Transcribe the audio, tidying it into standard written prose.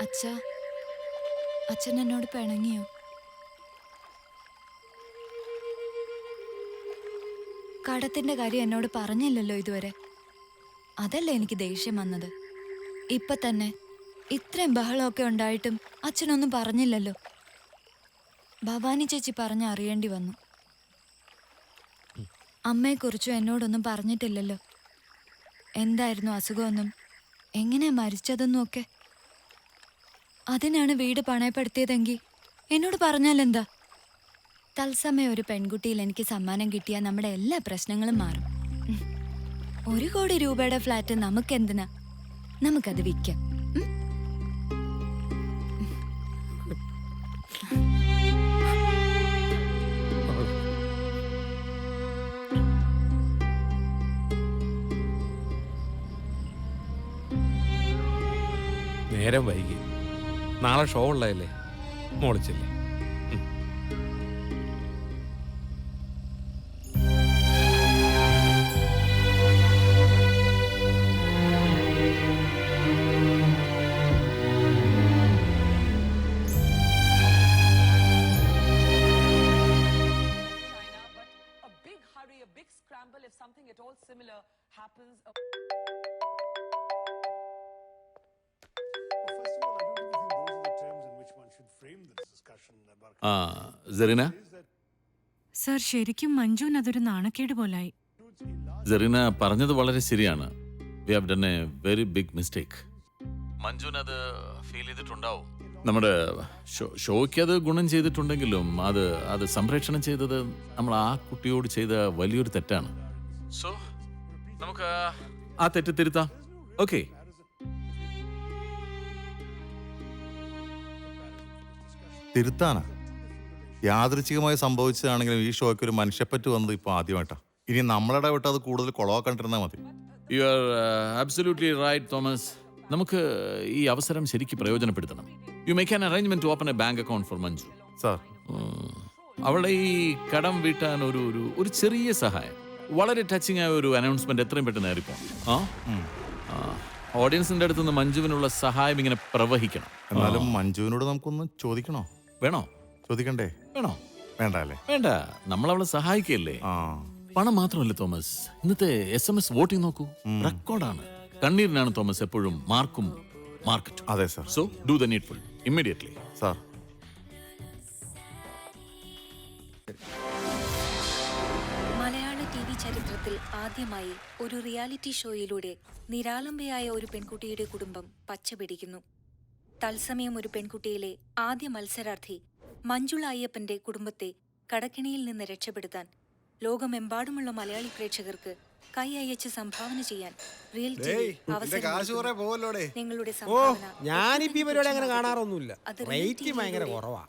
അച്ഛാ, അച്ഛൻ എന്നോട് പിണങ്ങിയോ? കടത്തിന്റെ കാര്യം എന്നോട് പറഞ്ഞില്ലല്ലോ ഇതുവരെ. അതല്ലേ എനിക്ക് ദേഷ്യം വന്നത്. ഇപ്പൊ തന്നെ ഇത്രയും ബഹളമൊക്കെ ഉണ്ടായിട്ടും അച്ഛനൊന്നും പറഞ്ഞില്ലല്ലോ. ഭവാനി ചേച്ചി പറഞ്ഞ് അറിയേണ്ടി വന്നു. അമ്മയെക്കുറിച്ചും എന്നോടൊന്നും പറഞ്ഞിട്ടില്ലല്ലോ. എന്തായിരുന്നു അസുഖമെന്നും എങ്ങനെയാ മരിച്ചതെന്നും ഒക്കെ. അതിനാണ് വീട് പണയപ്പെടുത്തിയതെങ്കിൽ എന്നോട് പറഞ്ഞാലെന്താ? തത്സമയം ഒരു പെൺകുട്ടിയിൽ എനിക്ക് സമ്മാനം കിട്ടിയാൽ നമ്മുടെ എല്ലാ പ്രശ്നങ്ങളും മാറും. 1 കോടി രൂപയുടെ ഫ്ലാറ്റ് നമുക്കെന്തിനാ? നമുക്കത് വിൽക്കാം. നേരം വൈകി. നാളെ ഷോ ഉള്ളതല്ലേ, മോളിച്ചില്ലേ? If something at all similar happens. First of all, I don't think those are the terms in which one should frame this discussion. Serena, sir, ശരിക്കും മഞ്ജുവിന് അതൊരു നാണക്കേട് പോലായി. സെറീന പറഞ്ഞത് വളരെ ശരിയാണ്. We have done a very big mistake. മഞ്ജുവിന് അത് ഫീൽ ചെയ്തിട്ടുണ്ടാവും. നമ്മുടെ ഷോയ്ക്ക് അത് ഗുണം ചെയ്തിട്ടുണ്ടെങ്കിലും അത് സംപ്രേഷണം ചെയ്തത് നമ്മൾ ആ കുട്ടിയോട് ചെയ്ത വലിയൊരു തെറ്റാണ്. സോ നമുക്ക് ആ തെറ്റ് തിരുത്താം. ഓക്കെ? തിരുത്താനാ? യാദൃച്ഛികമായി സംഭവിച്ചതാണെങ്കിലും ഈ ഷോയ്ക്ക് ഒരു മനുഷ്യപ്പറ്റ് വന്നത് ഇപ്പോൾ ആദ്യമായിട്ടാണ്. ഇനി നമ്മളുടെ വിട്ട് അത് കൂടുതൽ കുളവാക്കണ്ടിരുന്നാൽ മതി. You are absolutely right Thomas. നമുക്ക് ഈ അവസരം ശരിക്കും പ്രയോജനപ്പെടുത്തണം. You make an arrangement to open a bank account for Manju. Sir, അവളുടെ ഈ കടം വീട്ടാൻ ഒരു ചെറിയ സഹായം, വളരെ ടച്ചിങ് ആയ ഒരു അനൗൺസ്മെന്റ് എത്രയും പെട്ടെന്ന് നേരിപ്പോണം. ഓഡിയൻസിന്റെ അടുത്ത് നിന്ന് മഞ്ജുവിനുള്ള സഹായം ഇങ്ങനെ പ്രവഹിക്കണം. എന്നാലും മഞ്ജുവിനോട് നമുക്കൊന്ന് ചോദിക്കണോ? വേണോ? ചോദിക്കണ്ടേ? വേണോ? വേണ്ട അല്ലേ? വേണ്ട, നമ്മൾ അവളെ സഹായിക്കല്ലേ. പണം മാത്രമല്ല തോമസ്, ഇന്നത്തെ SMS വോട്ടിംഗ് നോക്കൂ, റെക്കോർഡാണ്. കണ്ണീരിനാണ് തോമസ് എപ്പോഴും മാർക്കറ്റ്. അതെ sir. So do the needful immediately. Sir, Malayala TV ചരിത്രത്തിൽ ആദ്യമായി ഒരു റിയാലിറ്റി ഷോയിലൂടെ നിരാലംബയായ ഒരു പെൺകുട്ടിയുടെ കുടുംബം പച്ചപിടിക്കുന്നു. തത്സമയം ഒരു പെൺകുട്ടിയിലെ ആദ്യ മത്സരാർത്ഥി മഞ്ജുള അയ്യപ്പന്റെ കുടുംബത്തെ കടക്കിണിയിൽ നിന്ന് രക്ഷപ്പെടുത്താൻ ലോകമെമ്പാടുമുള്ള മലയാളി പ്രേക്ഷകർക്ക് കൈ അയച്ച് സംഭാവന ചെയ്യാൻ റിയൽ ടിവി അവസരം. നിങ്ങളുടെ സംഭാവന ഞാനിപ്പോ ഈ പരിപാടി അങ്ങനെ കാണാറൊന്നുമില്ല. റേറ്റ് ഭയങ്കര കുറവാ.